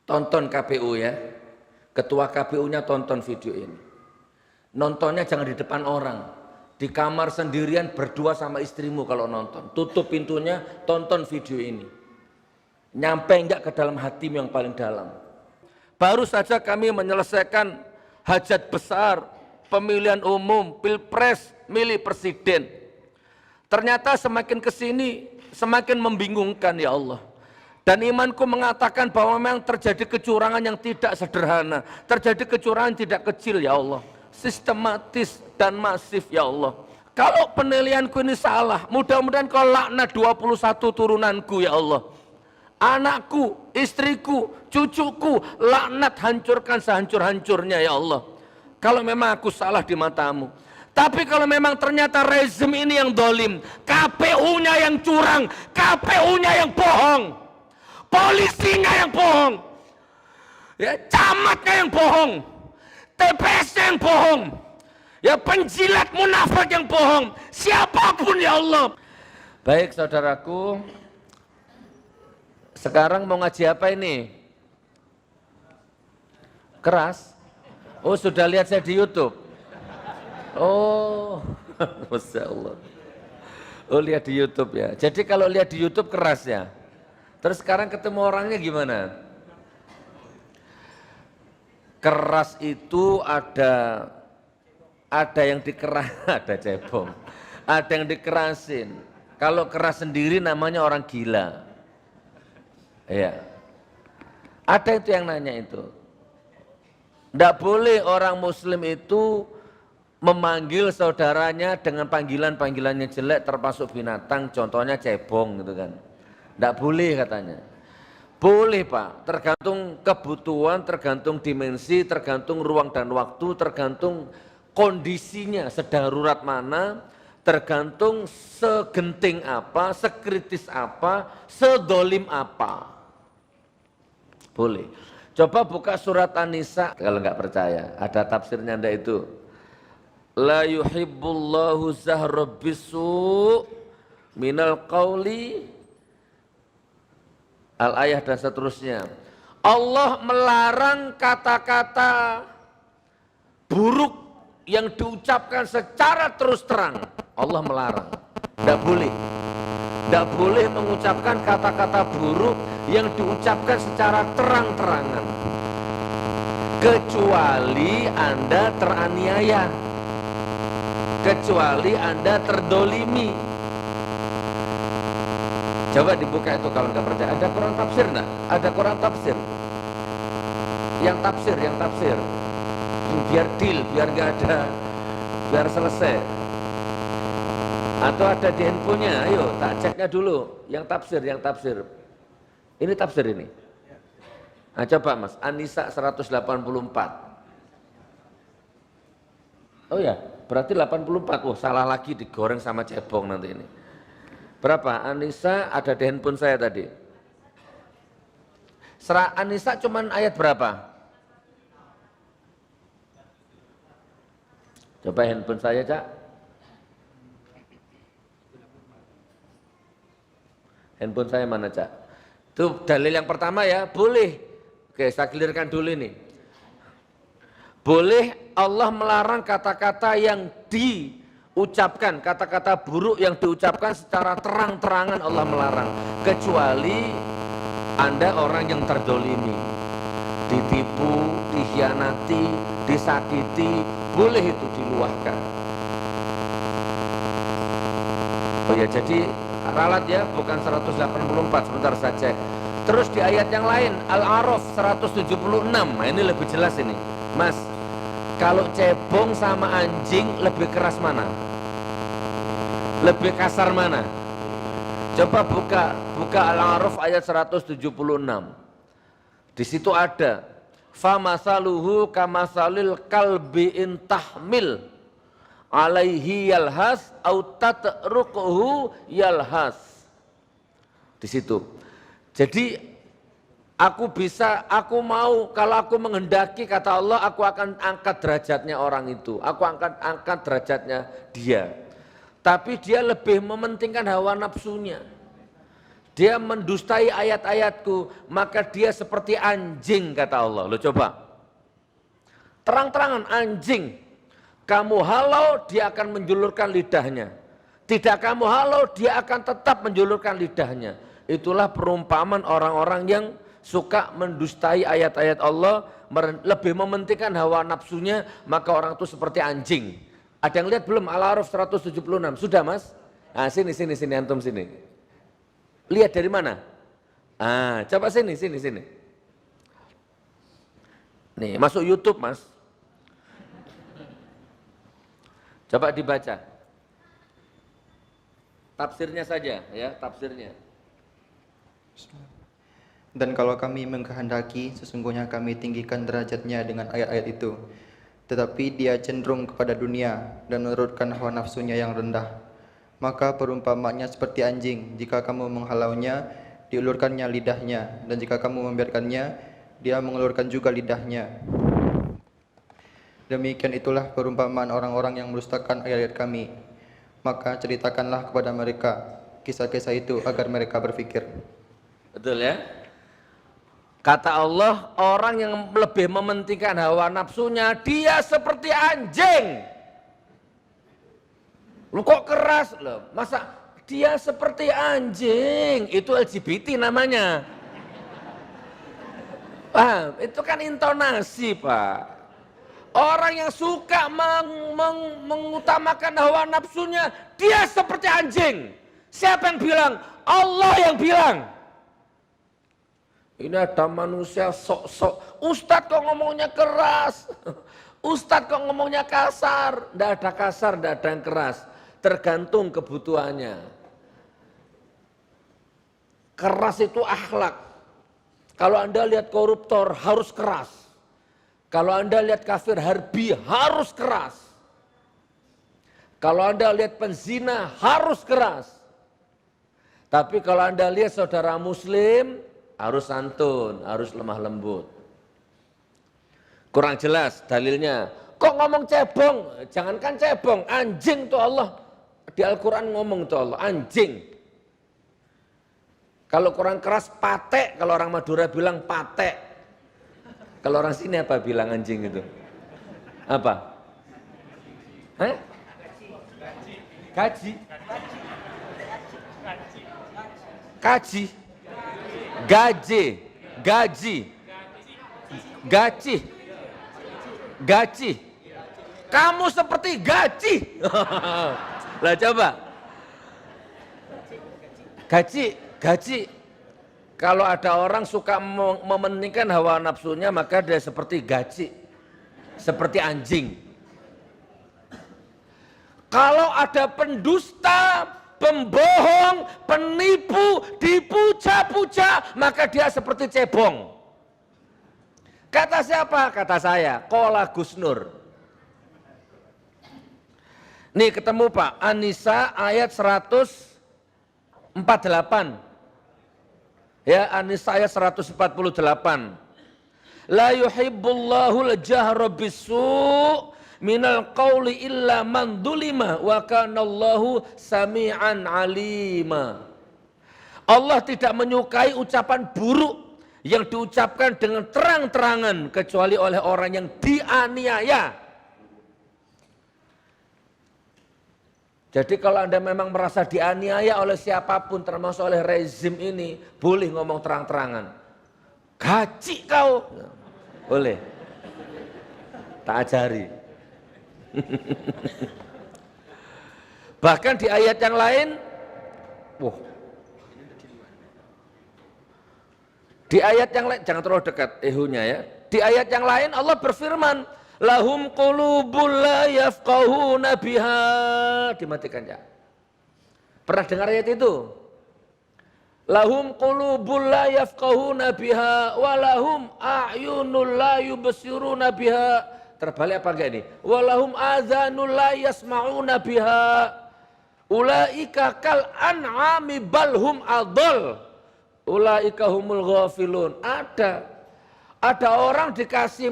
Tonton KPU ya, ketua KPU-nya tonton video ini. Nontonnya jangan di depan orang, di kamar sendirian berdua sama istrimu kalau nonton. Tutup pintunya, tonton video ini. Nyampe enggak ke dalam hatimu yang paling dalam. Baru saja kami menyelesaikan hajat besar, pemilihan umum, pilpres, milih presiden. Ternyata semakin kesini semakin membingungkan ya Allah. Dan imanku mengatakan bahwa memang terjadi kecurangan yang tidak sederhana. Terjadi kecurangan tidak kecil ya Allah. Sistematis dan masif ya Allah. Kalau penilaianku ini salah, mudah-mudahan kau laknat 21 turunanku ya Allah. Anakku, istriku, cucuku, laknat hancurkan sehancur-hancurnya ya Allah. Kalau memang aku salah di matamu. Tapi kalau memang ternyata rezim ini yang dolim, KPU-nya yang curang, KPU-nya yang bohong, polisinya yang bohong, ya, camatnya yang bohong, TPS-nya yang bohong, ya, penjilat munafik yang bohong, siapapun ya Allah. Baik saudaraku, sekarang mau ngaji apa ini? Keras? Oh sudah lihat saya di YouTube? Oh, Masya Allah. Oh lihat di YouTube ya. Jadi kalau lihat di YouTube keras ya. Terus sekarang ketemu orangnya gimana? Keras itu ada yang dikeras, ada cebong. Ada yang dikerasin. Kalau keras sendiri namanya orang gila. Iya. Ada itu yang nanya itu. Tidak boleh orang muslim itu memanggil saudaranya dengan panggilan-panggilannya jelek termasuk binatang, contohnya cebong gitu kan. Tidak boleh katanya. Boleh Pak, tergantung kebutuhan, tergantung dimensi, tergantung ruang dan waktu, tergantung kondisinya sedarurat mana, tergantung segenting apa, sekritis apa, sedolim apa. Boleh. Coba buka surat An-Nisa kalau nggak percaya, ada tafsirnya anda itu. La yuhibbullahu zahra bisu minal qawli al-ayah dan seterusnya. Allah melarang kata-kata buruk yang diucapkan secara terus terang. Allah melarang. Tidak boleh. Tidak boleh mengucapkan kata-kata buruk yang diucapkan secara terang-terangan. Kecuali Anda teraniaya. Kecuali Anda terdolimi. Coba dibuka itu kalau nggak percaya. Ada Quran tafsir enggak? Ada Quran tafsir. Yang tafsir. Biar deal, biar nggak ada, biar selesai. Atau ada di handphonenya, ayo tak ceknya dulu. Yang tafsir. Ini tafsir ini. Nah, coba Mas, An-Nisa 184. Oh ya, berarti 84. Oh, salah lagi digoreng sama cebong nanti ini. Berapa? An-Nisa ada di handphone saya tadi. An-Nisa cuman ayat berapa? Coba handphone saya, Cak. Handphone saya mana, Cak? Itu dalil yang pertama ya, boleh. Oke, saya clearkan dulu ini. Boleh Allah melarang kata-kata yang diucapkan, kata-kata buruk yang diucapkan secara terang-terangan Allah melarang. Kecuali Anda orang yang terdolimi, ditipu, dikhianati, disakiti, boleh itu diluahkan. Oh ya, jadi ralat ya, bukan 184, sebentar saya cek. Terus di ayat yang lain, Al-A'raf 176, nah ini lebih jelas ini. Mas, kalau cebong sama anjing lebih keras mana? Lebih kasar mana? Coba buka Al-A'raf ayat 176. Di situ ada famasaluhu kamasalil kalbi in tahmil alaihi yalhas au tatruquhu yalhas. Di situ. Jadi aku mau, kalau aku menghendaki kata Allah, aku akan angkat derajatnya orang itu. Aku akan angkat derajatnya dia. Tapi dia lebih mementingkan hawa nafsunya. dia mendustai ayat-ayatku, maka dia seperti anjing, kata Allah. Lo coba. Terang-terangan anjing. Kamu halau, dia akan menjulurkan lidahnya. Tidak kamu halau, dia akan tetap menjulurkan lidahnya. Itulah perumpamaan orang-orang yang suka mendustai ayat-ayat Allah, lebih mementingkan hawa nafsunya, maka orang itu seperti anjing. Ada yang lihat belum Al-A'raf 176? Sudah Mas? Nah, sini antum sini. Lihat dari mana? Ah, coba sini. Nih, masuk YouTube Mas. Coba dibaca. Tafsirnya saja ya, tafsirnya. Dan kalau kami mengkehendaki, sesungguhnya kami tinggikan derajatnya dengan ayat-ayat itu. Tetapi dia cenderung kepada dunia dan menurutkan hawa nafsunya yang rendah. Maka perumpamaannya seperti anjing, jika kamu menghalaunya, diulurkannya lidahnya, dan jika kamu membiarkannya, dia mengelurkan juga lidahnya. Demikian itulah perumpamaan orang-orang yang mendustakan ayat-ayat kami. Maka ceritakanlah kepada mereka kisah-kisah itu agar mereka berfikir. Betul ya? Kata Allah, orang yang lebih mementingkan hawa nafsunya, dia seperti anjing. Lu kok keras loh? Masa dia seperti anjing? Itu LGBT namanya. Paham? Itu kan intonasi, Pak. Orang yang suka mengutamakan hawa nafsunya, dia seperti anjing. Siapa yang bilang? Allah yang bilang. Ini ada manusia sok-sok. Ustadz kok ngomongnya keras? Ustadz kok ngomongnya kasar? Tidak ada kasar, tidak ada yang keras. Tergantung kebutuhannya. Keras itu akhlak. Kalau Anda lihat koruptor harus keras. Kalau Anda lihat kafir harbi harus keras. Kalau Anda lihat penzina harus keras. Tapi kalau Anda lihat saudara muslim harus santun, harus lemah lembut. Kurang jelas dalilnya. Kok ngomong cebong? Jangankan cebong, anjing tuh Allah. Di Al-Quran ngomong tuh Allah, anjing. Kalau kurang keras patek, kalau orang Madura bilang patek. Kalau orang sini apa bilang anjing itu? Apa? Hah? Gaji. Kaji. Gaji. Gaji. Gaji. Gaji. Kamu seperti gaji. Lah coba. Gaji. Kalau ada orang suka mementingkan hawa nafsunya, maka dia seperti gaji. Seperti anjing. Kalau ada pendusta, pembohong, penipu, dipuja-puja, maka dia seperti cebong. Kata siapa? Kata saya, Qala Gus Nur. Nih ketemu Pak, An-Nisa ayat 148. Ya, An-Nisa ayat 148. La yuhibbullahu al-jahra bis-su' minal qawli illa man dzulima wa kanallahu sami'an alima. Allah tidak menyukai ucapan buruk yang diucapkan dengan terang-terangan kecuali oleh orang yang dianiaya. Jadi kalau Anda memang merasa dianiaya oleh siapapun termasuk oleh rezim ini, boleh ngomong terang-terangan. Gaji kau. Boleh. Tak ajari. Bahkan di ayat yang lain, di ayat yang lain, jangan terlalu dekat ehunya ya. Di ayat yang lain Allah berfirman, lahum qulubul la yafqahuna biha. Dimatikan ya. Pernah dengar ayat itu? Lahum qulubul la yafqahuna biha walahum a'yunul la yubsiruna biha. Terbalik apa enggak ini? Walahum adzanul la yasma'una biha. Ulaika kal an'ami balhum adall. Ulaika humul ghafilun. Ada orang dikasih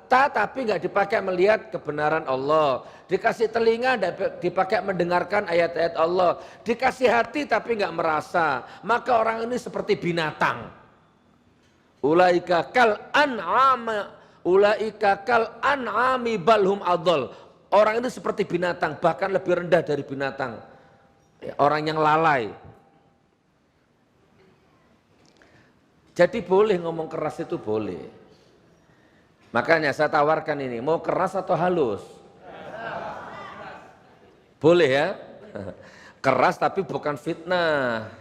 mata tapi nggak dipakai melihat kebenaran Allah, dikasih telinga dipakai mendengarkan ayat-ayat Allah, dikasih hati tapi nggak merasa, maka orang ini seperti binatang. Ulaika kal an'ami balhum adol. Orang ini seperti binatang, bahkan lebih rendah dari binatang. Orang yang lalai. Jadi boleh ngomong keras itu boleh. Makanya saya tawarkan ini, mau keras atau halus? Boleh ya? Keras tapi bukan fitnah.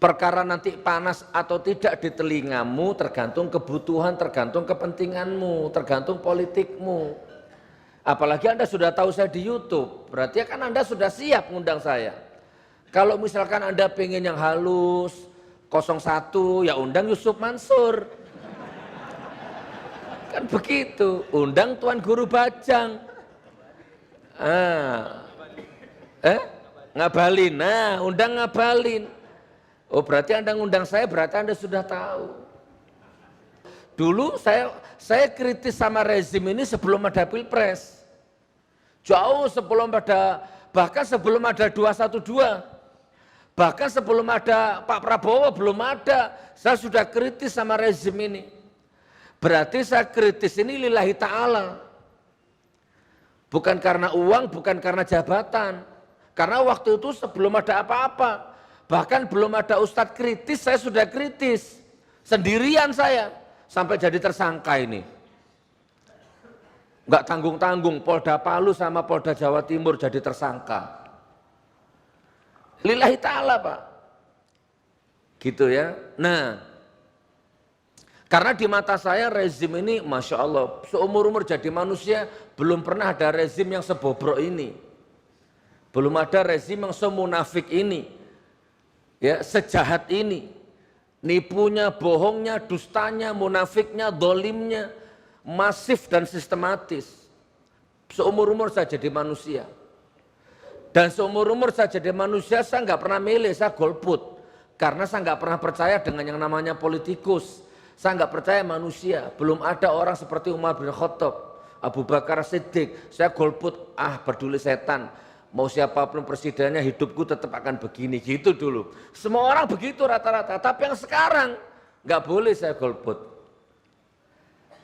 Perkara nanti panas atau tidak di telingamu tergantung kebutuhan, tergantung kepentinganmu, tergantung politikmu. Apalagi Anda sudah tahu saya di YouTube, berarti kan Anda sudah siap ngundang saya. Kalau misalkan Anda pengen yang halus, 01 ya undang Yusuf Mansur. Kan begitu, undang Tuan Guru Bajang. Ngabalin, undang Ngabalin. Oh berarti Anda ngundang saya, berarti Anda sudah tahu. Dulu saya kritis sama rezim ini sebelum ada Pilpres. Jauh sebelum bahkan sebelum ada 212. Bahkan sebelum ada Pak Prabowo belum ada, saya sudah kritis sama rezim ini. Berarti saya kritis ini lillahi ta'ala. Bukan karena uang, bukan karena jabatan. Karena waktu itu sebelum ada apa-apa. Bahkan belum ada ustadz kritis, saya sudah kritis. Sendirian saya, sampai jadi tersangka ini. Enggak tanggung-tanggung, Polda Palu sama Polda Jawa Timur jadi tersangka. Lillahi ta'ala Pak. Gitu ya. Nah, karena di mata saya rezim ini Masya Allah, seumur-umur jadi manusia belum pernah ada rezim yang sebobrok ini. Belum ada rezim yang semunafik ini. Ya, sejahat ini. Nipunya, bohongnya, dustanya, munafiknya, dolimnya, masif dan sistematis. Seumur-umur saya jadi manusia. Dan seumur-umur saya jadi manusia, saya nggak pernah milih, saya golput. Karena saya nggak pernah percaya dengan yang namanya politikus. Saya nggak percaya manusia. Belum ada orang seperti Umar bin Khattab, Abu Bakar Siddiq. Saya golput, peduli setan. Mau siapapun presidennya, hidupku tetap akan begini. Gitu dulu. Semua orang begitu rata-rata. Tapi yang sekarang nggak boleh saya golput.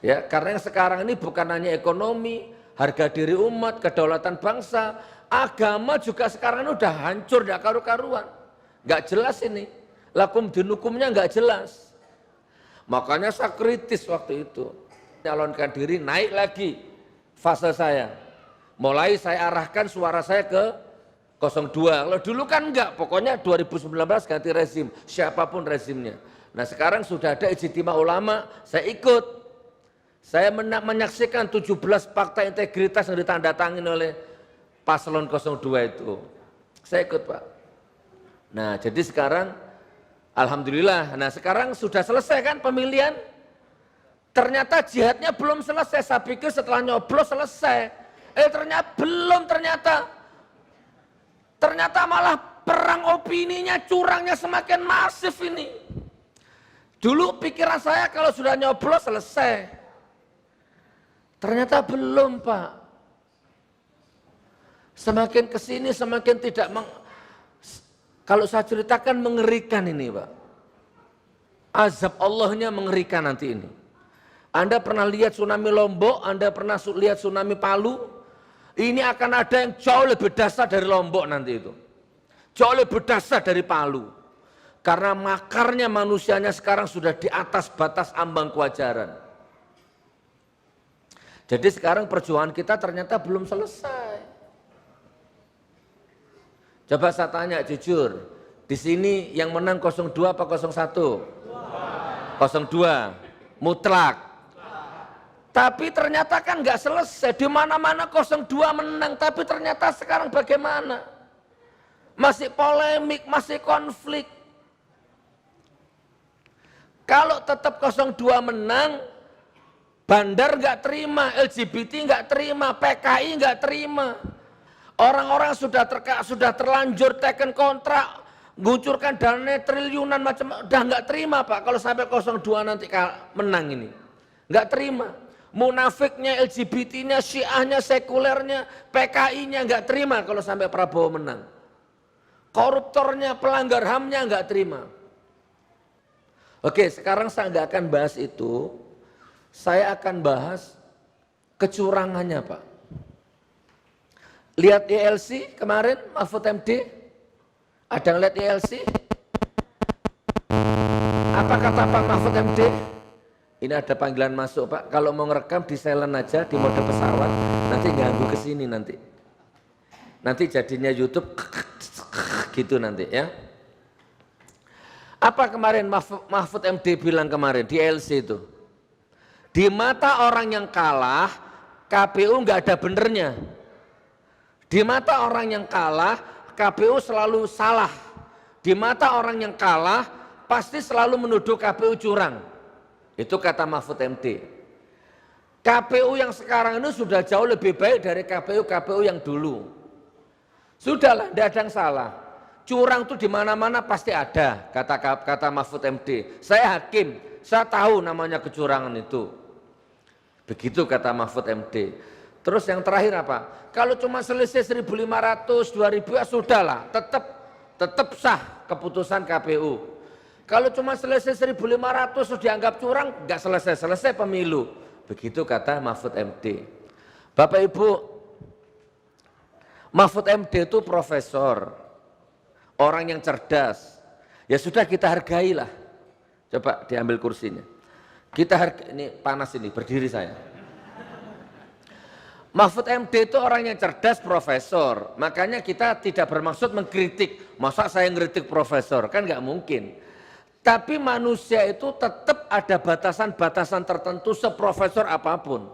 Ya, karena yang sekarang ini bukan hanya ekonomi, harga diri umat, kedaulatan bangsa, agama juga sekarang ini udah hancur, udah karu-karuan. Nggak jelas ini. Lakum dinukumnya nggak jelas. Makanya saya kritis waktu itu. Nyalonkan diri, naik lagi fase saya. Mulai saya arahkan suara saya ke 02. Kalau dulu kan enggak, pokoknya 2019 ganti rezim, siapapun rezimnya. Nah sekarang sudah ada ijtima ulama, saya ikut. Saya menyaksikan 17 fakta integritas yang ditandatangani oleh paslon 02 itu. Saya ikut Pak. Nah jadi sekarang alhamdulillah, nah sekarang sudah selesai kan pemilihan. Ternyata jihadnya belum selesai, saya pikir setelah nyoblos selesai. Ternyata belum, ternyata malah perang opininya, curangnya semakin masif ini. Dulu pikiran saya kalau sudah nyoblos selesai. Ternyata belum Pak. Semakin kesini semakin tidak kalau saya ceritakan mengerikan ini Pak. Azab Allahnya mengerikan nanti ini. Anda pernah lihat tsunami Lombok, Anda pernah lihat tsunami Palu. Ini akan ada yang jauh lebih dahsyat dari Lombok nanti itu. Jauh lebih dahsyat dari Palu. Karena makarnya manusianya sekarang sudah di atas batas ambang kewajaran. Jadi sekarang perjuangan kita ternyata belum selesai. Coba saya tanya jujur, di sini yang menang 02 apa 01? 02, mutlak. Tapi ternyata kan nggak selesai, di mana-mana 02 menang, tapi ternyata sekarang bagaimana? Masih polemik, masih konflik. Kalau tetap 02 menang, Bandar nggak terima, LGBT nggak terima, PKI nggak terima. Orang-orang sudah terlanjur teken kontrak, ngucurkan dana triliunan macam, udah nggak terima Pak kalau sampai 02 nanti menang ini. Nggak terima. Munafiknya, LGBT-nya, Syiahnya, sekulernya, PKI-nya nggak terima kalau sampai Prabowo menang. Koruptornya, pelanggar HAM-nya nggak terima. Oke, sekarang saya nggak akan bahas itu. Saya akan bahas kecurangannya, Pak. Lihat ILC kemarin, Mahfud MD? Ada yang lihat ILC? Apa kata Pak Mahfud MD? Ini ada panggilan masuk, Pak. Kalau mau ngerekam di silent aja, di mode pesawat, nanti ganggu ke sini nanti. Nanti jadinya YouTube gitu nanti ya. Apa kemarin Mahfud MD bilang kemarin di ILC itu? Di mata orang yang kalah, KPU nggak ada benernya. Di mata orang yang kalah, KPU selalu salah. Di mata orang yang kalah, pasti selalu menuduh KPU curang. Itu kata Mahfud MD. KPU yang sekarang ini sudah jauh lebih baik dari KPU yang dulu. Sudahlah, tidak ada yang salah. Curang itu di mana-mana pasti ada, kata Mahfud MD. Saya hakim, saya tahu namanya kecurangan itu. Begitu kata Mahfud MD. Terus yang terakhir apa? Kalau cuma selisih 1.500, 2.000 ya sudahlah, tetap sah keputusan KPU. Kalau cuma selisih 1.500 sudah dianggap curang, nggak selesai pemilu. Begitu kata Mahfud MD. Bapak Ibu, Mahfud MD itu profesor, orang yang cerdas. Ya sudah kita hargailah. Coba diambil kursinya. Kita hargai, ini panas ini, berdiri saya. Mahfud MD itu orang yang cerdas, profesor. Makanya kita tidak bermaksud mengkritik. Masa saya ngeritik profesor? Kan nggak mungkin. Tapi manusia itu tetap ada batasan-batasan tertentu seprofesor apapun.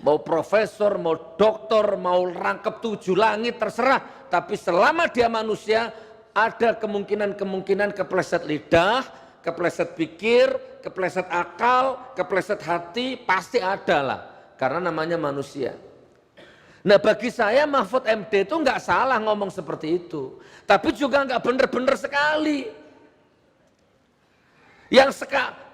Mau profesor, mau doktor, mau rangkep 7 langit, terserah. Tapi selama dia manusia, ada kemungkinan-kemungkinan kepleset lidah, kepleset pikir, kepleset akal, kepleset hati, pasti ada lah. Karena namanya manusia. Nah bagi saya Mahfud MD itu nggak salah ngomong seperti itu. Tapi juga nggak bener-bener sekali. Yang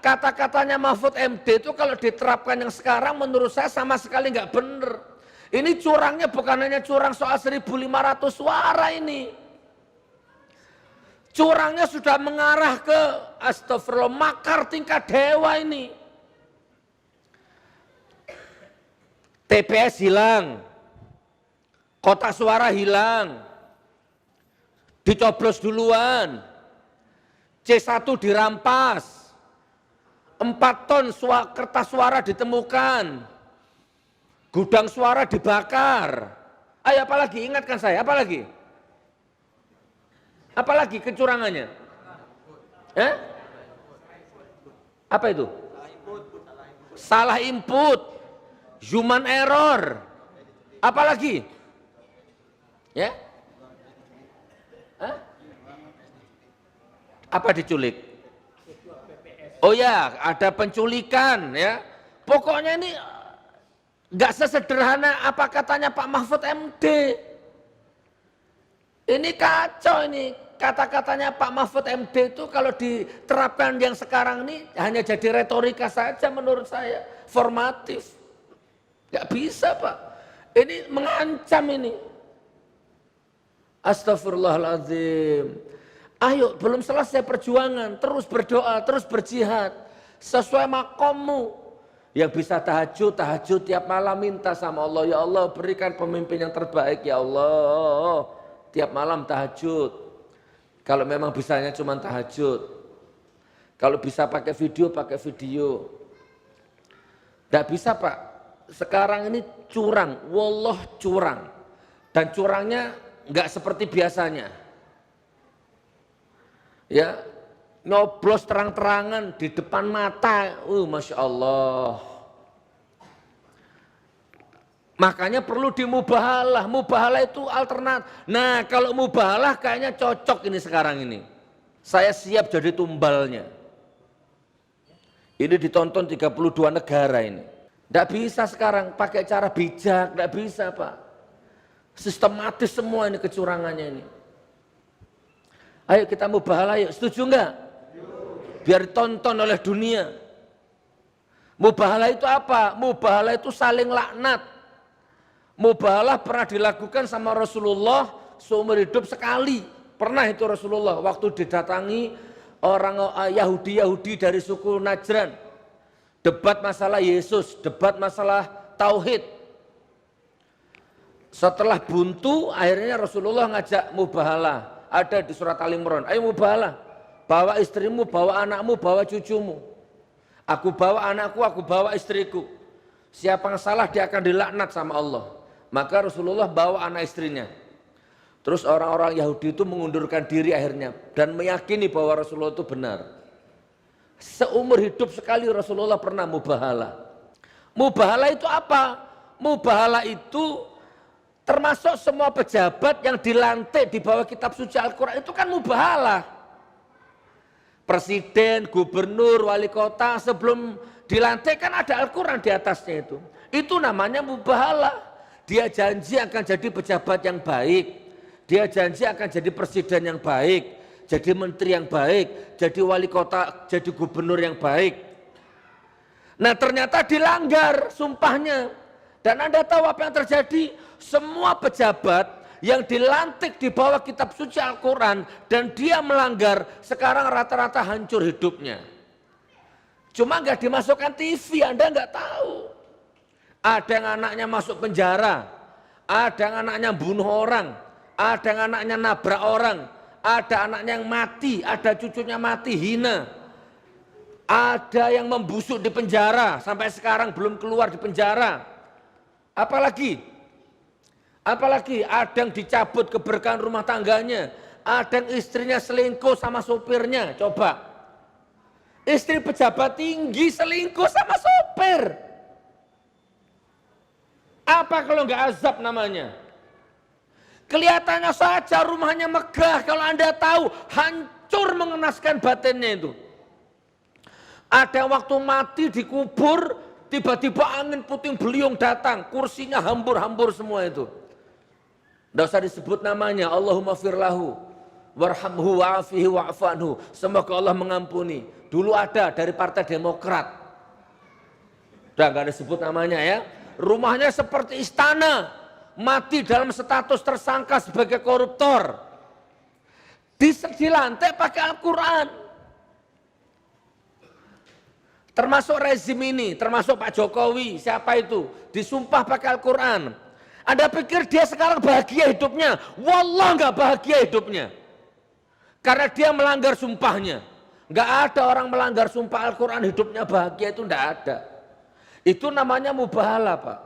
kata-katanya Mahfud MD itu kalau diterapkan yang sekarang menurut saya sama sekali nggak bener. Ini curangnya bukan hanya curang soal 1.500 suara ini. Curangnya sudah mengarah ke astagfirullah, makar tingkat dewa ini. TPS hilang, kotak suara hilang, dicoblos duluan, C1 dirampas, 4 ton kertas suara ditemukan, gudang suara dibakar. Ayo apalagi, ingatkan saya, apalagi? Apalagi kecurangannya? Apa itu? Salah input, human error, apalagi? Ya? Apa diculik? Oh ya, ada penculikan ya. Pokoknya ini nggak sesederhana apa katanya Pak Mahfud MD. Ini kacau ini. Kata-katanya Pak Mahfud MD itu kalau diterapkan yang sekarang ini hanya jadi retorika saja menurut saya. Formatif. Nggak bisa Pak. Ini mengancam ini. Astagfirullahaladzim. Ayo, belum selesai perjuangan, terus berdoa, terus berjihad. Sesuai makommu. Yang bisa tahajud tiap malam minta sama Allah. Ya Allah berikan pemimpin yang terbaik ya Allah. Tiap malam tahajud. Kalau memang bisanya cuma tahajud. Kalau bisa pakai video, pakai video. Tidak bisa Pak. Sekarang ini curang, wallah curang. Dan curangnya nggak seperti biasanya. Ya, nyoblos terang-terangan di depan mata, Masya Allah. Makanya perlu dimubahalah, mubahalah itu alternatif. Nah kalau mubahalah kayaknya cocok ini sekarang ini. Saya siap jadi tumbalnya. Ini ditonton 32 negara ini. Tidak bisa sekarang pakai cara bijak, tidak bisa Pak. Sistematis semua ini kecurangannya ini. Ayo kita mubahalah, yuk. Setuju enggak? Biar ditonton oleh dunia. Mubahalah itu apa? Mubahalah itu saling laknat. Mubahalah pernah dilakukan sama Rasulullah seumur hidup sekali. Pernah itu Rasulullah waktu didatangi orang Yahudi dari suku Najran. Debat masalah Yesus, debat masalah tauhid. Setelah buntu akhirnya Rasulullah ngajak mubahalah. Ada di surat Al-Imran. Ayo mubahalah. Bawa istrimu, bawa anakmu, bawa cucumu. Aku bawa anakku, aku bawa istriku. Siapa yang salah dia akan dilaknat sama Allah. Maka Rasulullah bawa anak istrinya. Terus orang-orang Yahudi itu mengundurkan diri akhirnya. Dan meyakini bahwa Rasulullah itu benar. Seumur hidup sekali Rasulullah pernah mubahalah. Mubahalah itu apa? Mubahalah itu termasuk semua pejabat yang dilantik di bawah kitab suci Al-Quran itu kan mubahalah. Presiden, gubernur, wali kota sebelum dilantik kan ada Al-Quran di atasnya itu. Itu namanya mubahalah. Dia janji akan jadi pejabat yang baik. Dia janji akan jadi presiden yang baik. Jadi menteri yang baik. Jadi wali kota, jadi gubernur yang baik. Nah ternyata dilanggar sumpahnya. Dan Anda tahu apa yang terjadi? Semua pejabat yang dilantik di bawah kitab suci Al-Quran dan dia melanggar, sekarang rata-rata hancur hidupnya. Cuma nggak dimasukkan TV, Anda nggak tahu. Ada yang anaknya masuk penjara, ada yang anaknya bunuh orang, ada yang anaknya nabrak orang, ada anaknya yang mati, ada cucunya mati, hina. Ada yang membusuk di penjara, sampai sekarang belum keluar di penjara. Apalagi ada yang dicabut keberkahan rumah tangganya, ada yang istrinya selingkuh sama sopirnya, coba. Istri pejabat tinggi selingkuh sama sopir. Apa kalau nggak azab namanya? Kelihatannya saja rumahnya megah, kalau Anda tahu hancur mengenaskan batinnya itu. Ada waktu mati dikubur, tiba-tiba angin puting beliung datang, kursinya hambur-hambur semua itu. Tidak usah disebut namanya, Allahumma firlahu, warhamhu wa'afihi wa'afanhu. Semoga Allah mengampuni. Dulu ada dari Partai Demokrat. Udah nggak disebut namanya ya. Rumahnya seperti istana, mati dalam status tersangka sebagai koruptor. Dilantik pakai Al-Quran. Termasuk rezim ini, termasuk Pak Jokowi, siapa itu? Disumpah pakai Al-Quran. Anda pikir dia sekarang bahagia hidupnya? Wallah nggak bahagia hidupnya. Karena dia melanggar sumpahnya. Nggak ada orang melanggar sumpah Al-Quran hidupnya bahagia, itu nggak ada. Itu namanya mubahalah Pak.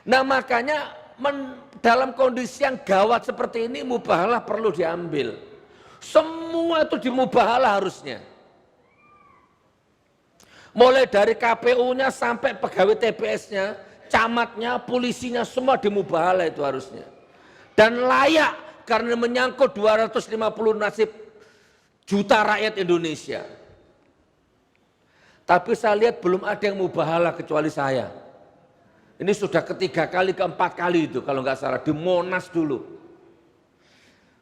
Nah makanya dalam kondisi yang gawat seperti ini mubahalah perlu diambil. Semua itu dimubahalah harusnya. Mulai dari KPU-nya sampai pegawai TPS-nya, camatnya, polisinya, semua dimubahalah itu harusnya. Dan layak karena menyangkut 250 nasib juta rakyat Indonesia. Tapi saya lihat belum ada yang mubahalah kecuali saya. Ini sudah ketiga kali, keempat kali itu kalau nggak salah, di Monas dulu.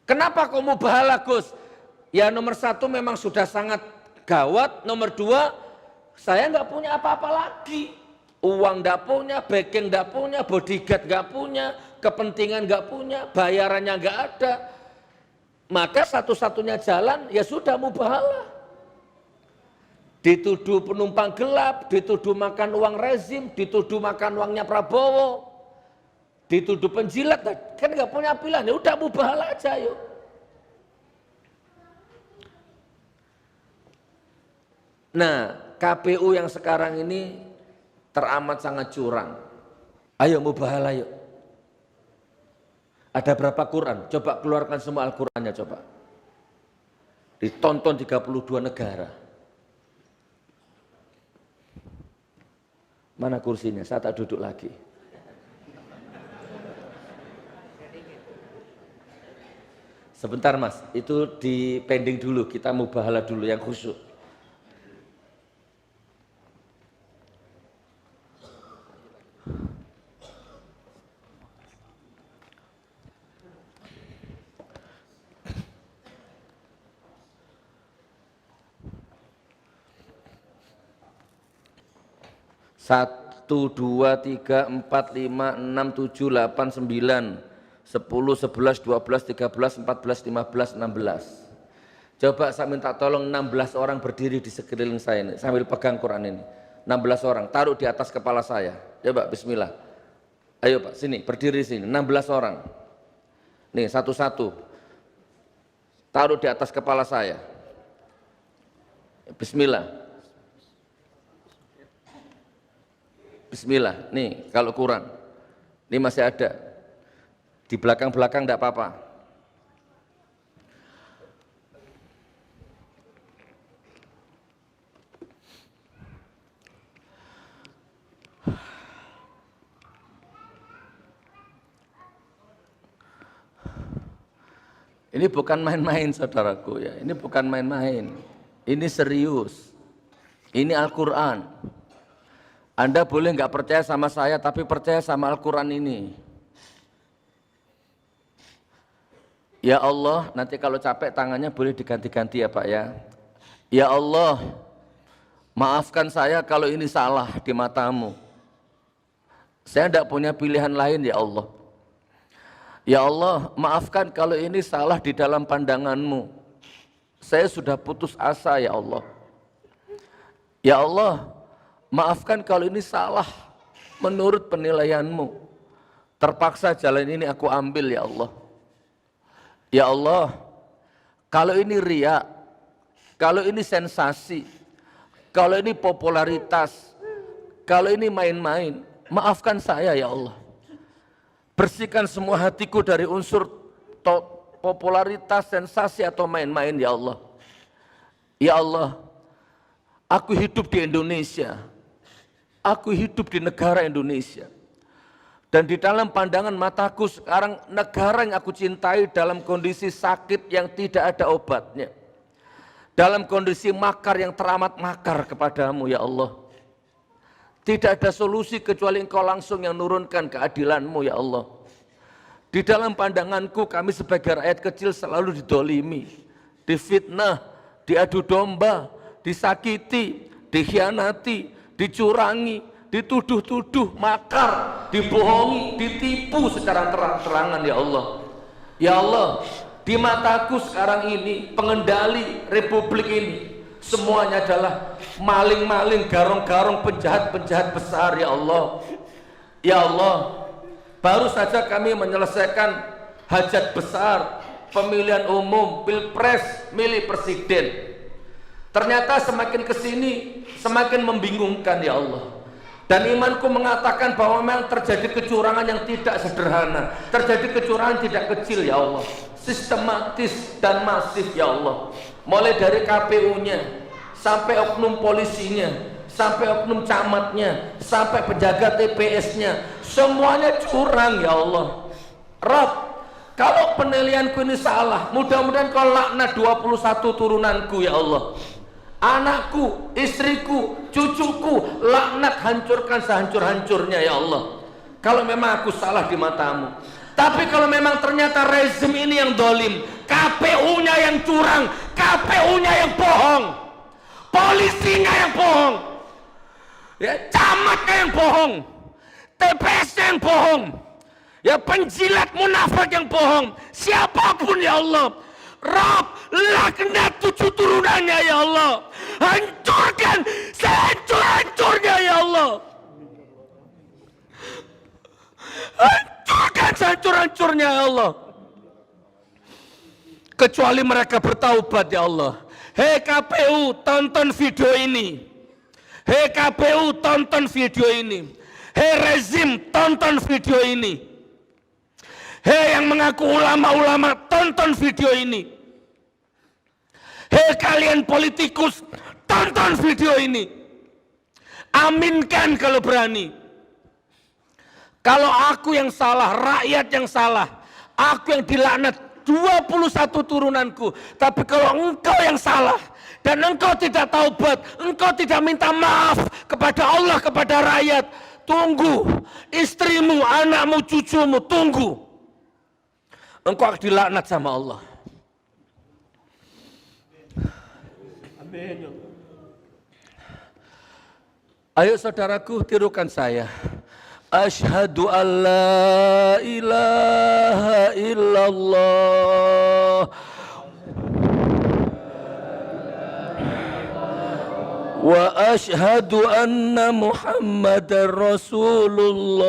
Kenapa kok mubahalah Gus? Ya nomor satu memang sudah sangat gawat, nomor dua saya nggak punya apa-apa lagi. Uang nggak punya, backing nggak punya, bodyguard nggak punya, kepentingan nggak punya, bayarannya nggak ada. Maka satu-satunya jalan ya sudah mubahalah. Dituduh penumpang gelap, dituduh makan uang rezim, dituduh makan uangnya Prabowo, dituduh penjilat, kan nggak punya pilihan, ya udah mubahalah aja yuk. Nah, KPU yang sekarang ini teramat sangat curang. Ayo mubahalah yuk. Ada berapa Quran? Coba keluarkan semua Al-Qurannya coba. Ditonton 32 negara. Mana kursinya? Saya tak duduk lagi. Sebentar Mas, itu di pending dulu, kita mubahalah dulu yang khusyuk. 1, 2, 3, 4, 5, 6, 7, 8, 9, 10, 11, 12, 13, 14, 15, 16. Coba saya minta tolong 16 orang berdiri di sekeliling saya ini sambil pegang Quran ini. 16 orang, taruh di atas kepala saya. Coba bismillah. Ayo Pak, sini, berdiri sini. 16 orang. Nih, satu-satu. Taruh di atas kepala saya. Bismillah. Bismillah. Nih, kalau Quran. Ini masih ada. Di belakang-belakang enggak apa-apa. Ini bukan main-main saudaraku ya, ini bukan main-main, ini serius, ini Al-Quran. Anda boleh nggak percaya sama saya, tapi percaya sama Al-Quran ini. Ya Allah, nanti kalau capek tangannya boleh diganti-ganti ya Pak ya. Ya Allah, maafkan saya kalau ini salah di matamu. Saya tidak punya pilihan lain ya Allah. Ya Allah, maafkan kalau ini salah di dalam pandanganmu. Saya sudah putus asa ya Allah. Ya Allah, maafkan kalau ini salah menurut penilaianmu. Terpaksa jalan ini aku ambil ya Allah. Ya Allah, kalau ini riya, kalau ini sensasi, kalau ini popularitas, kalau ini main-main, maafkan saya ya Allah. Bersihkan semua hatiku dari unsur popularitas, sensasi atau main-main ya Allah. Ya Allah, aku hidup di Indonesia. Aku hidup di negara Indonesia. Dan di dalam pandangan mataku sekarang negara yang aku cintai dalam kondisi sakit yang tidak ada obatnya. Dalam kondisi makar yang teramat makar kepadamu ya Allah. Tidak ada solusi kecuali Engkau langsung yang nurunkan keadilan-Mu ya Allah. Di dalam pandanganku kami sebagai rakyat kecil selalu didolimi, difitnah, diadu domba, disakiti, dikhianati, dicurangi, dituduh-tuduh, makar, dibohongi, ditipu secara terang-terangan ya Allah. Ya Allah, di mataku sekarang ini pengendali republik ini semuanya adalah maling-maling, garong-garong, penjahat-penjahat besar ya Allah. Ya Allah, baru saja kami menyelesaikan hajat besar, pemilihan umum, pilpres, milih presiden. Ternyata semakin kesini semakin membingungkan ya Allah. Dan imanku mengatakan bahwa memang terjadi kecurangan yang tidak sederhana, terjadi kecurangan tidak kecil ya Allah, sistematis dan masif ya Allah. Mulai dari KPU-nya, sampai oknum polisinya, sampai oknum camatnya, sampai penjaga TPS-nya, semuanya curang ya Allah. Rabb, kalau penilaianku ini salah, mudah-mudahan Kau laknat 21 turunanku ya Allah. Anakku, istriku, cucuku, laknat, hancurkan sehancur-hancurnya ya Allah. Kalau memang aku salah di matamu. Tapi kalau memang ternyata rezim ini yang dolim, KPU-nya yang curang, KPU-nya yang bohong, polisinya yang bohong, ya, camatnya yang bohong, TPS-nya yang bohong, ya, penjilat munafik yang bohong, siapapun ya Allah, Rabb, laknat 7 turunannya ya Allah, hancurkan sehancur-hancurnya ya Allah, hancurkan sehancur-hancurnya ya Allah, kecuali mereka bertaubat ya Allah. Hei KPU, tonton video ini. Hei KPU, tonton video ini. Hei rezim, tonton video ini. Hei yang mengaku ulama-ulama, tonton video ini. Hei kalian politikus, tonton video ini. Aminkan kalau berani. Kalau aku yang salah, rakyat yang salah, aku yang dilaknat 21 turunanku. Tapi kalau engkau yang salah dan engkau tidak taubat, engkau tidak minta maaf kepada Allah, kepada rakyat, tunggu, istrimu, anakmu, cucumu, tunggu, engkau akan dilaknat sama Allah. Amin. Ayo saudaraku, tirukan saya. Asyhadu an la ilaha illallah wa asyhadu anna Muhammadar Rasulullah.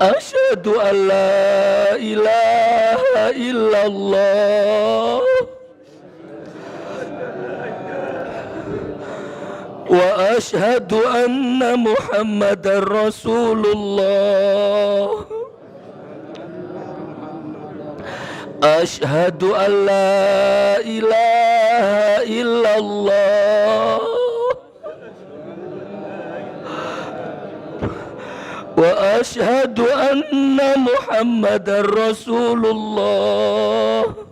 Asyhadu an la ilaha illallah wa asyhadu anna Muhammadar Rasulullah. Asyhadu an la ilaha illallah wa asyhadu anna Muhammadar Rasulullah.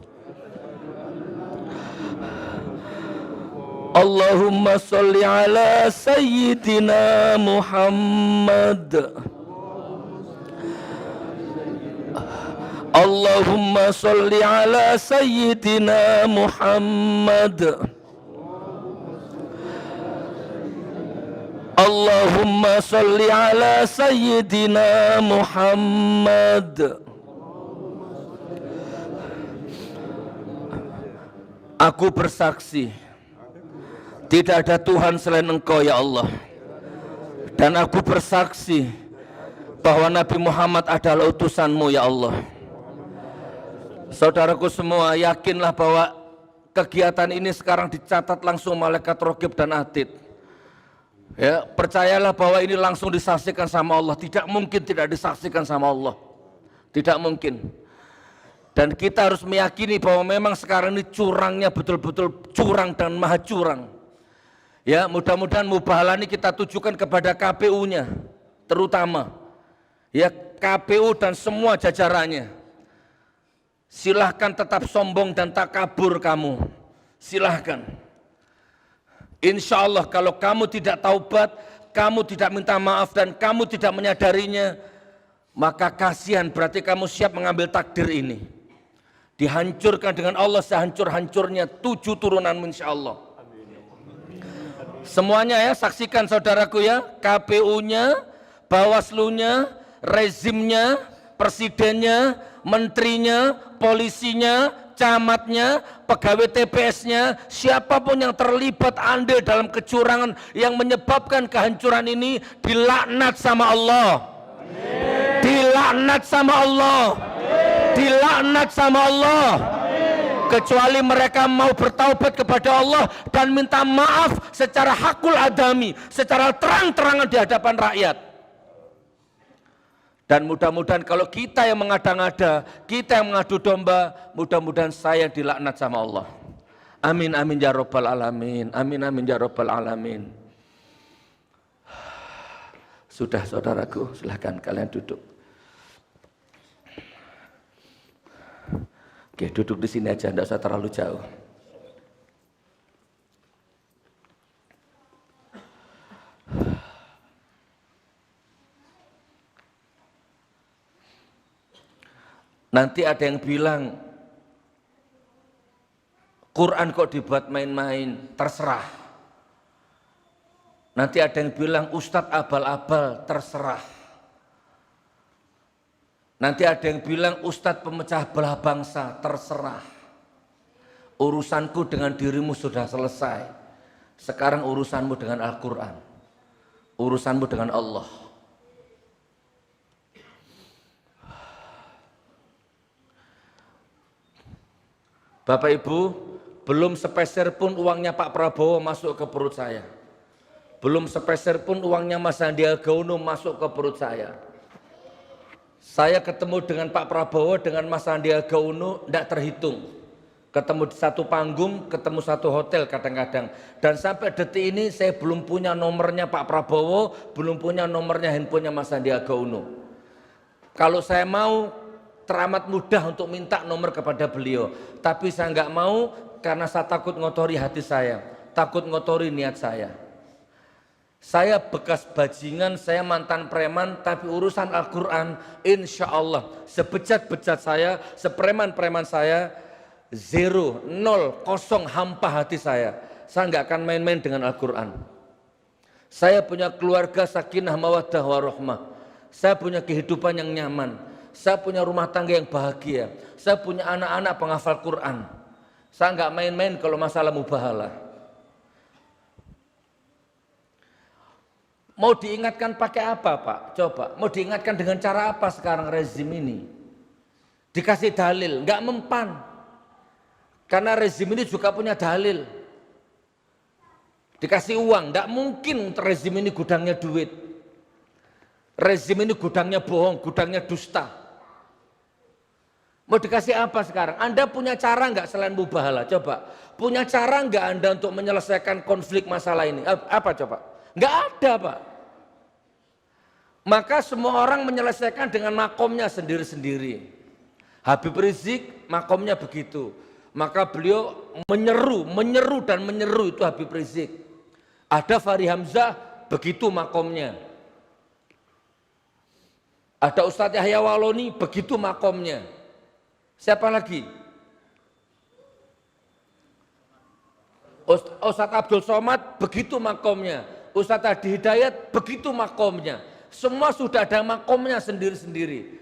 Allahumma salli ala Sayyidina Muhammad. Allahumma salli ala Sayyidina Muhammad. Allahumma salli ala Sayyidina Muhammad. Aku bersaksi tidak ada Tuhan selain Engkau ya Allah. Dan aku bersaksi bahwa Nabi Muhammad adalah utusan-Mu ya Allah. Saudaraku semua, yakinlah bahwa kegiatan ini sekarang dicatat langsung malaikat Raqib dan Atid. Ya, percayalah bahwa ini langsung disaksikan sama Allah. Tidak mungkin tidak disaksikan sama Allah. Tidak mungkin. Dan kita harus meyakini bahwa memang sekarang ini curangnya betul-betul curang dan maha curang. Ya, mudah-mudahan mubahalah ini kita tujukan kepada KPU-nya terutama. Ya, KPU dan semua jajarannya. Silahkan tetap sombong dan takabur kamu. Silahkan. Insya Allah kalau kamu tidak taubat, kamu tidak minta maaf dan kamu tidak menyadarinya, maka kasihan, berarti kamu siap mengambil takdir ini. Dihancurkan dengan Allah sehancur-hancurnya 7 turunanmu insya Allah. Semuanya ya, saksikan saudaraku ya, KPU-nya, Bawaslu-nya, rezimnya, presidennya, menterinya, polisinya, camatnya, pegawai TPS-nya, siapapun yang terlibat andil dalam kecurangan yang menyebabkan kehancuran ini, dilaknat sama Allah. Dilaknat sama Allah. Dilaknat sama Allah. Kecuali mereka mau bertaubat kepada Allah dan minta maaf secara hakul adami, secara terang-terangan di hadapan rakyat. Dan mudah-mudahan kalau kita yang mengada-ngada, kita yang mengadu domba, mudah-mudahan saya dilaknat sama Allah. Amin amin ya rabbal alamin. Amin amin ya rabbal alamin. Sudah saudaraku, silahkan kalian duduk. Oke, duduk di sini aja, tidak usah terlalu jauh. Nanti ada yang bilang, Quran kok dibuat main-main, terserah. Nanti ada yang bilang, Ustadz abal-abal, terserah. Nanti ada yang bilang Ustadz pemecah belah bangsa, terserah. Urusanku dengan dirimu sudah selesai. Sekarang urusanmu dengan Al-Quran. Urusanmu dengan Allah. Bapak Ibu, belum sepeser pun uangnya Pak Prabowo masuk ke perut saya. Belum sepeser pun uangnya Mas Sandiaga Uno masuk ke perut saya. Saya ketemu dengan Pak Prabowo, dengan Mas Sandiaga Uno, tidak terhitung. Ketemu di satu panggung, ketemu satu hotel kadang-kadang. Dan sampai detik ini saya belum punya nomornya Pak Prabowo, belum punya nomornya handphonenya Mas Sandiaga Uno. Kalau saya mau, teramat mudah untuk minta nomor kepada beliau. Tapi saya nggak mau karena saya takut ngotori hati saya, takut ngotori niat saya. Saya bekas bajingan, saya mantan preman, tapi urusan Al-Quran insya Allah sebejat-bejat saya, sepreman-preman saya, Zero, nol, kosong, hampa hati saya. Saya nggak akan main-main dengan Al-Quran. Saya punya keluarga sakinah mawaddah warahmah. Saya punya kehidupan yang nyaman. Saya punya rumah tangga yang bahagia. Saya punya anak-anak penghafal Quran. Saya nggak main-main kalau masalah mubahalah. Mau diingatkan pakai apa, Pak? Coba, mau diingatkan dengan cara apa sekarang rezim ini? Dikasih dalil, nggak mempan. Karena rezim ini juga punya dalil. Dikasih uang, nggak mungkin rezim ini gudangnya duit. Rezim ini gudangnya bohong, gudangnya dusta. Mau dikasih apa sekarang? Anda punya cara nggak selain mubahalah? Coba, punya cara nggak Anda untuk menyelesaikan konflik masalah ini? Apa coba? Nggak ada, Pak. Maka semua orang menyelesaikan dengan makomnya sendiri-sendiri. Habib Rizik makomnya begitu. Maka beliau menyeru dan menyeru itu Habib Rizik. Ada Fahri Hamzah begitu makomnya. Ada Ustadz Yahya Waloni begitu makomnya. Siapa lagi? Ustadz Abdul Somad begitu makomnya. Ustadz Adi Hidayat begitu makomnya. Semua sudah ada makomnya sendiri-sendiri.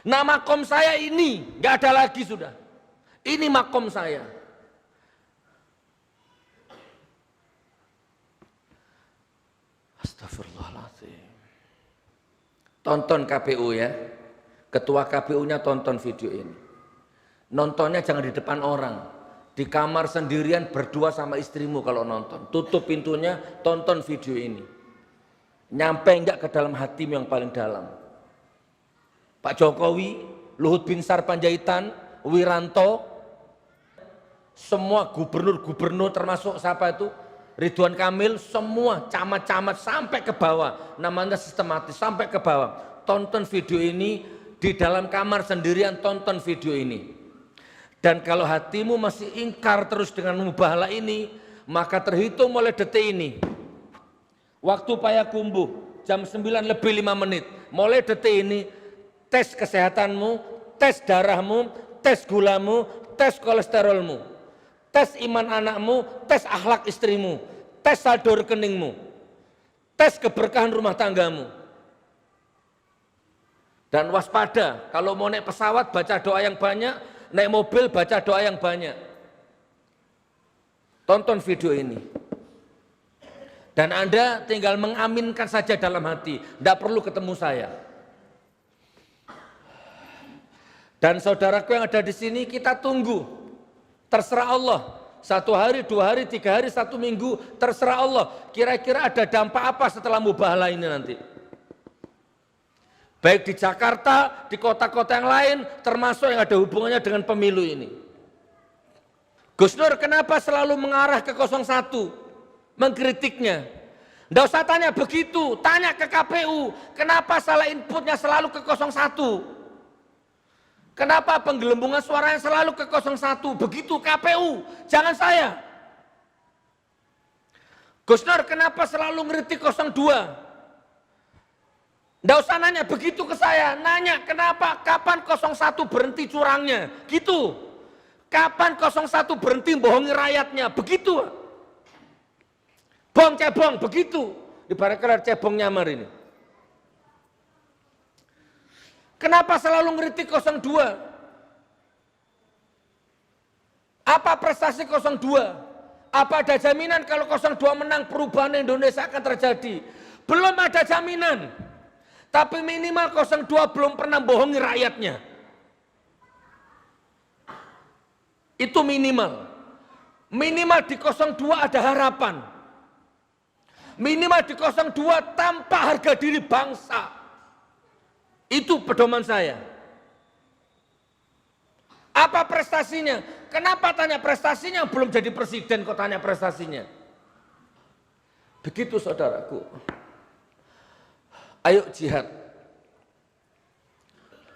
Nah makom saya ini nggak ada lagi sudah. Ini makom saya. Astagfirullahaladzim. Tonton KPU ya. Ketua KPU-nya tonton video ini. Nontonnya jangan di depan orang. Di kamar sendirian berdua sama istrimu kalau nonton. Tutup pintunya, tonton video ini. Nyampe enggak ke dalam hatimu yang paling dalam. Pak Jokowi, Luhut Binsar Panjaitan, Wiranto, semua gubernur-gubernur termasuk siapa itu? Ridwan Kamil, semua camat-camat sampai ke bawah. Namanya sistematis sampai ke bawah. Tonton video ini di dalam kamar sendirian, tonton video ini. Dan kalau hatimu masih ingkar terus dengan mubahalah ini, maka terhitung mulai detik ini. Waktu Payakumbuh, jam 9:05, mulai detik ini, tes kesehatanmu, tes darahmu, tes gulamu, tes kolesterolmu, tes iman anakmu, tes akhlak istrimu, tes saldo rekeningmu, tes keberkahan rumah tanggamu. Dan waspada, kalau mau naik pesawat baca doa yang banyak, naik mobil baca doa yang banyak. Tonton video ini. Dan Anda tinggal mengaminkan saja dalam hati, tidak perlu ketemu saya. Dan saudaraku yang ada di sini, kita tunggu. Terserah Allah. 1 hari, 2 hari, 3 hari, 1 minggu, terserah Allah. Kira-kira ada dampak apa setelah mubahalah ini nanti? Baik di Jakarta, di kota-kota yang lain, termasuk yang ada hubungannya dengan pemilu ini. Gus Nur kenapa selalu mengarah ke 01? Mengkritiknya. Nggak usah tanya begitu, tanya ke KPU. Kenapa salah inputnya selalu ke 01? Kenapa penggelembungan suaranya selalu ke 01? Begitu KPU, jangan saya. Gus Nur kenapa selalu ngeritik 02? Nggak usah nanya begitu ke saya, nanya kenapa, kapan 01 berhenti curangnya, gitu. Kapan 01 berhenti bohongi rakyatnya, begitu. Bong cebong, begitu. Ibaratkan cebong nyamar ini. Kenapa selalu ngeritik 02? Apa prestasi 02? Apa ada jaminan kalau 02 menang perubahan Indonesia akan terjadi? Belum ada jaminan. Tapi minimal 02 belum pernah bohongi rakyatnya. Itu minimal. Minimal di 02 ada harapan. Minimal di 02 tanpa harga diri bangsa. Itu pedoman saya. Apa prestasinya? Kenapa tanya prestasinya? Belum jadi presiden kok tanya prestasinya. Begitu saudaraku. Ayo jihad.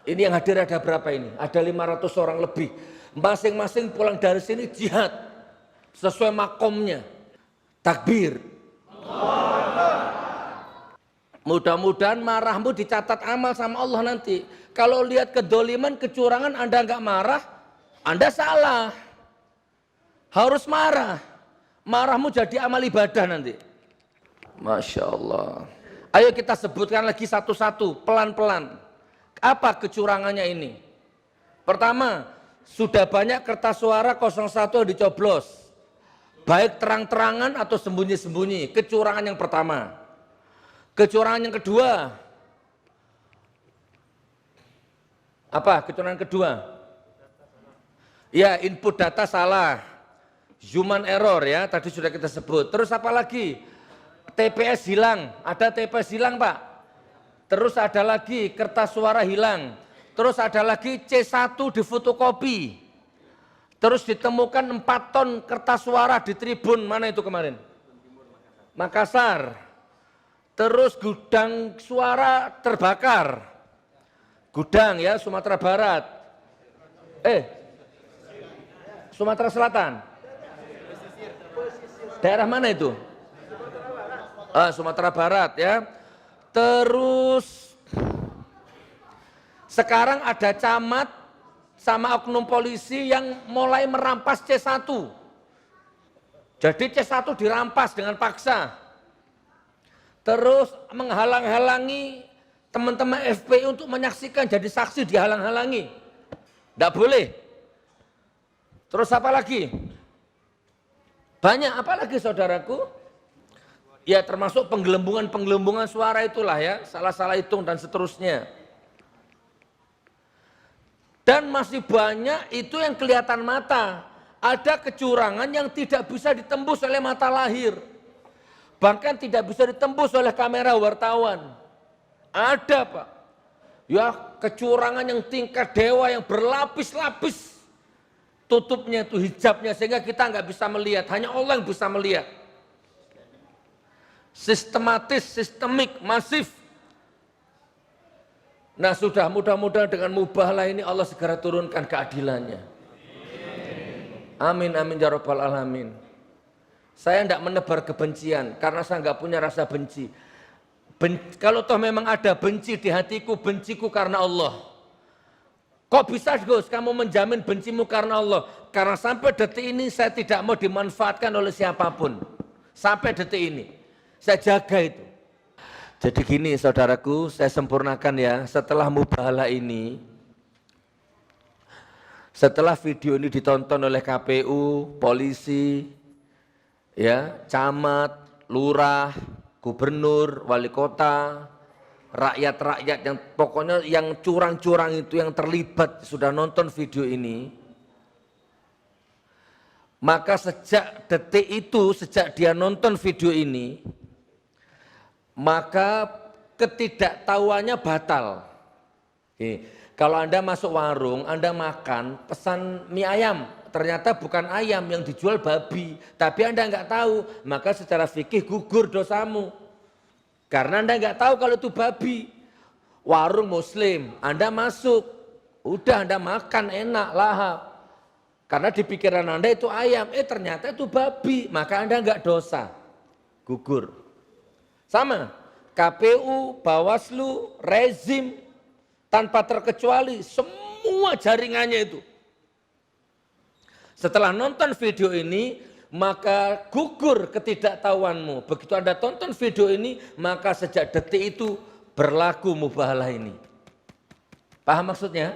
Ini yang hadir ada berapa ini? Ada 500 orang lebih. Masing-masing pulang dari sini jihad. Sesuai makomnya. Takbir. Mudah-mudahan marahmu dicatat amal sama Allah nanti. Kalau lihat kedoliman, kecurangan Anda nggak marah, Anda salah. Harus marah. Marahmu jadi amal ibadah nanti. Masya Allah. Ayo kita sebutkan lagi satu-satu, pelan-pelan. Apa kecurangannya ini? Pertama, sudah banyak kertas suara 01 yang dicoblos. Baik terang-terangan atau sembunyi-sembunyi. Kecurangan yang pertama. Kecurangan yang kedua. Apa kecurangan kedua? Ya, input data salah. Human error ya, tadi sudah kita sebut. Terus apa lagi? TPS hilang. Ada TPS hilang, Pak? Terus ada lagi kertas suara hilang. Terus ada lagi C1 difotokopi. Terus ditemukan 4 ton kertas suara di tribun, mana itu kemarin? Makassar. Terus gudang suara terbakar. Gudang ya, Sumatera Barat. Sumatera Selatan. Daerah mana itu? Sumatera Barat ya. Terus sekarang ada camat sama oknum polisi yang mulai merampas C1. Jadi C1 dirampas dengan paksa. Terus menghalang-halangi teman-teman FPI untuk menyaksikan, jadi saksi dihalang-halangi. Tidak boleh. Terus apa lagi? Banyak apa lagi saudaraku? Ya termasuk penggelembungan suara itulah ya, salah-salah hitung dan seterusnya. Dan masih banyak itu yang kelihatan mata. Ada kecurangan yang tidak bisa ditembus oleh mata lahir. Bahkan tidak bisa ditembus oleh kamera wartawan. Ada Pak. Ya kecurangan yang tingkat dewa yang berlapis-lapis. Tutupnya itu hijabnya sehingga kita nggak bisa melihat. Hanya Allah yang bisa melihat. Sistematis, sistemik, masif. Nah sudah mudah-mudahan dengan mubahalah ini Allah segera turunkan keadilannya. Amin amin ya rabbal alamin. Saya tidak menebar kebencian karena saya nggak punya rasa benci. Kalau toh memang ada benci di hatiku, benciku karena Allah. Kok bisa Gus kamu menjamin bencimu karena Allah? Karena sampai detik ini saya tidak mau dimanfaatkan oleh siapapun. Sampai detik ini. Saya jaga itu. Jadi gini saudaraku, saya sempurnakan ya, setelah mubahalah ini, setelah video ini ditonton oleh KPU, polisi, ya, camat, lurah, gubernur, wali kota, rakyat-rakyat yang pokoknya yang curang-curang itu yang terlibat sudah nonton video ini, maka sejak detik itu, sejak dia nonton video ini, maka ketidaktahuannya batal. Kalau Anda masuk warung, Anda makan, pesan mie ayam, ternyata bukan ayam yang dijual babi, tapi Anda nggak tahu, maka secara fikih gugur dosamu. Karena Anda nggak tahu kalau itu babi. Warung muslim, Anda masuk, udah Anda makan enak, lahap. Karena di pikiran Anda itu ayam, ternyata itu babi, maka Anda nggak dosa, gugur. Sama, KPU, Bawaslu, rezim, tanpa terkecuali semua jaringannya itu. Setelah nonton video ini, maka gugur ketidaktahuanmu. Begitu Anda tonton video ini, maka sejak detik itu berlaku mubahalah ini. Paham maksudnya?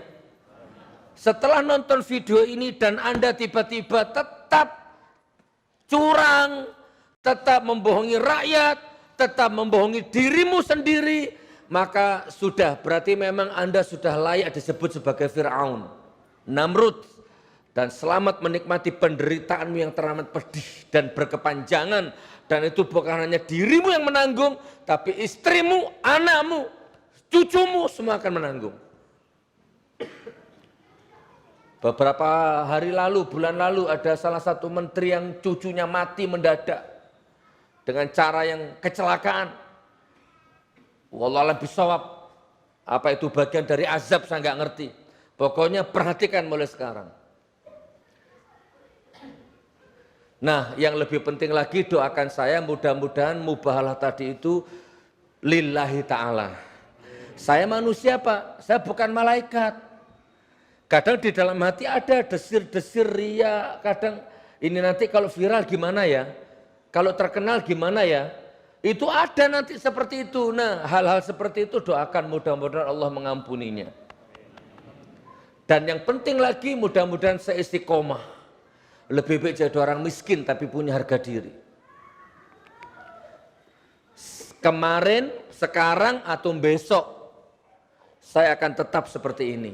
Setelah nonton video ini dan Anda tiba-tiba tetap curang, tetap membohongi rakyat, tetap membohongi dirimu sendiri, maka sudah berarti memang Anda sudah layak disebut sebagai Fir'aun, Namrud, dan selamat menikmati penderitaanmu yang teramat pedih dan berkepanjangan. Dan itu bukan hanya dirimu yang menanggung, tapi istrimu, anakmu, cucumu semua akan menanggung. Beberapa hari lalu, bulan lalu ada salah satu menteri yang cucunya mati mendadak. Dengan cara yang kecelakaan. Wallahualam bisawab. Apa itu bagian dari azab saya nggak ngerti. Pokoknya perhatikan mulai sekarang. Nah yang lebih penting lagi doakan saya mudah-mudahan mubahalah tadi itu lillahi ta'ala. Saya manusia Pak, saya bukan malaikat. Kadang di dalam hati ada desir-desir ria, kadang ini nanti kalau viral gimana ya? Kalau terkenal gimana ya? Itu ada nanti seperti itu. Nah, hal-hal seperti itu doakan mudah-mudahan Allah mengampuninya. Dan yang penting lagi mudah-mudahan saya istiqomah. Lebih baik jadi orang miskin tapi punya harga diri. Kemarin, sekarang atau besok saya akan tetap seperti ini.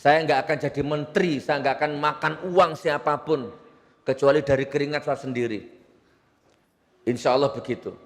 Saya nggak akan jadi menteri, saya nggak akan makan uang siapapun kecuali dari keringat saya sendiri. Insya Allah begitu.